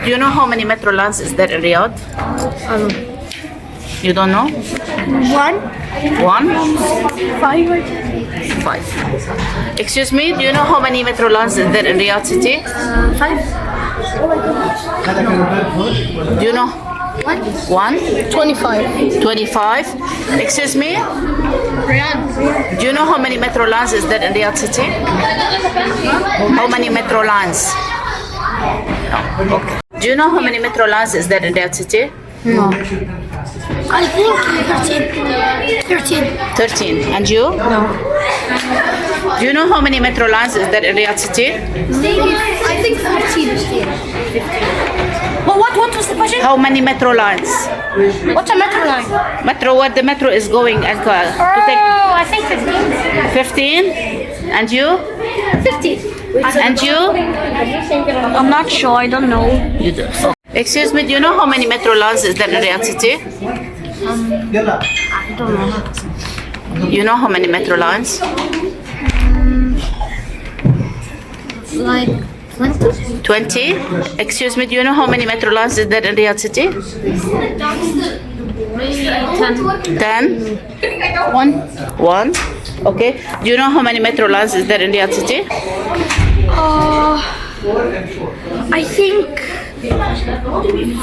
Do you know how many metro lines is there in Riyadh? You don't know? One. One? Five. Five. Excuse me, do you know how many metro lines is there in Riyadh city? Five. Do you know? One? 25. 25. Excuse me, Riyadh. do you know how many metro lines is there in Riyadh city? How many metro lines? No. Okay. Do you know how many metro lines is there in Riyadh city? No. I think 13. 13. And you? No. Do you know how many metro lines is there in Riyadh city? I think 15. But what was the question? How many metro lines? What's a metro line? Metro, where the metro is going and to take Oh, I think 15. 15. And you? 15. And you? I'm not sure. I don't know. You do. Excuse me, do you know how many metro lines is there in Riyadh city? I don't know. You know how many metro lines? Like 20? 20. Excuse me, do you know how many metro lines is there in Riyadh city? Maybe 10. 10. One. 1. Okay. Do you know how many metro lines is there in Riyadh city? I think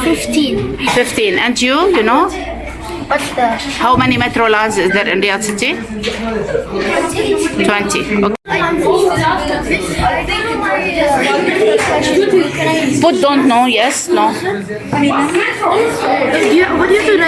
15. 15. And you know? What's the? How many metro lines is there in Riyadh city? 20. Okay. Put don't know, yes, no. What do you do?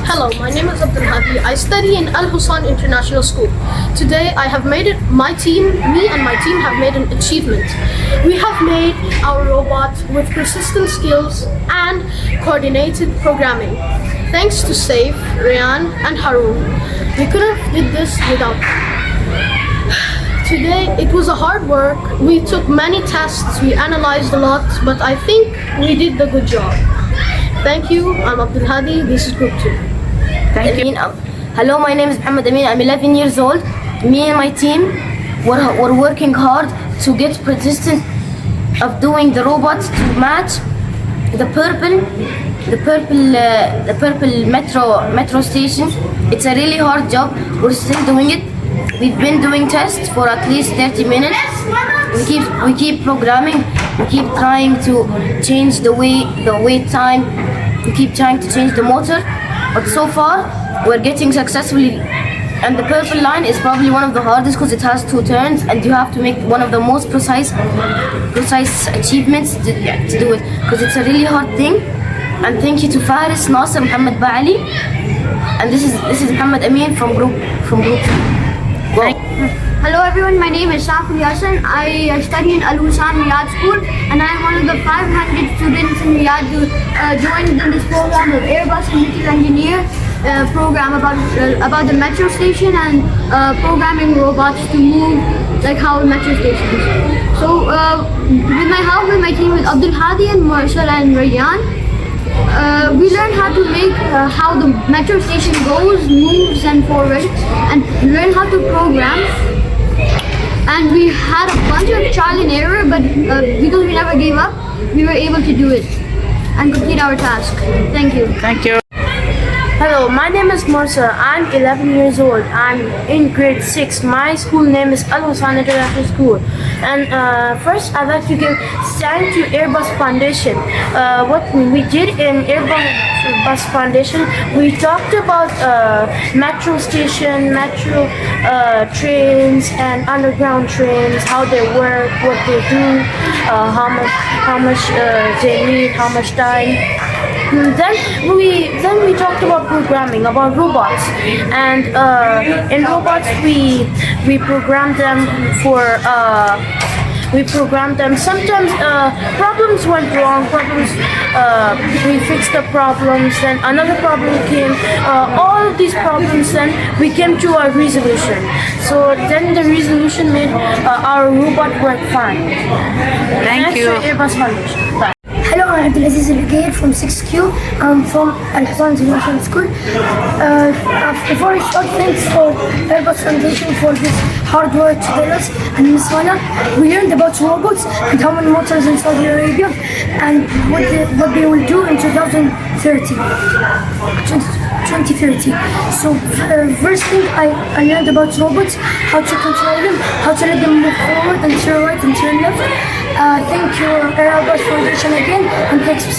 Hello, my name is I study in Hussan International School. Today I have made it, me and my team have made an achievement. We have made our robot with persistent skills and coordinated programming. Thanks to Saif, Ryan and Haroon. We couldn't have did this without them. Today it was a hard work. We took many tests, we analyzed a lot, but I think we did the good job. Thank you, I'm Abdul Hadi, this is Group 2. Thank you. Hello, my name is Muhammad Amin. I'm 11 years old. Me and my team were working hard to get persistent of doing the robots to match the purple metro station. It's a really hard job. We're still doing it. We've been doing tests for at least 30 minutes. We keep programming. We keep trying to change the wait time. We keep trying to change the motor. But so far, we're getting successfully. And the purple line is probably one of the hardest because it has 2 turns, and you have to make one of the most precise achievements to do it, because it's a really hard thing. And thank you to Faris, Nasser, Muhammad Ba'ali, and this is Muhammad Amin from group. Go. Hello everyone, my name is Hussan. I study in Al-Hussan Riyadh School, and I am one of the 500 students in Riyadh who joined in this program of Airbus Little Engineer. program about the metro station and programming robots to move like how metro stations. So with my help with my team with Abdul Hadi and Marshall and Rayyan, we learned how to make how the metro station goes, moves and forward, and learn how to program. And we had a bunch of trial and error, but because we never gave up, we were able to do it and complete our task. Thank you. Thank you. Hello, my name is Marcel. I'm 11 years old. I'm in grade 6. My school name is Hussan International School. And first, I'd like to give thanks to Airbus Foundation. What we did in Airbus Foundation, we talked about metro station, metro trains, and underground trains, how they work, what they do, how much they need, how much time. Then we talked about programming, about robots, and in robots we programmed them for Sometimes problems went wrong. We fixed the problems. Then another problem came. All of these problems, then we came to a resolution. So then the resolution made our robot work fine. Thank you. Thanks to Airbus Foundation. Bye. Hello, I'm Abdulaziz Al from 6Q. I'm from Al-Hussan International School. Before I start, thanks for Airbus Foundation for this hard work today, us and Ms. Wana. We learned about robots and how many motors in Saudi Arabia and what they will do in 2030. So first thing I learned about robots, how to control them, how to let them move forward and turn right and turn left. Thank you Airbus Foundation again, and thanks for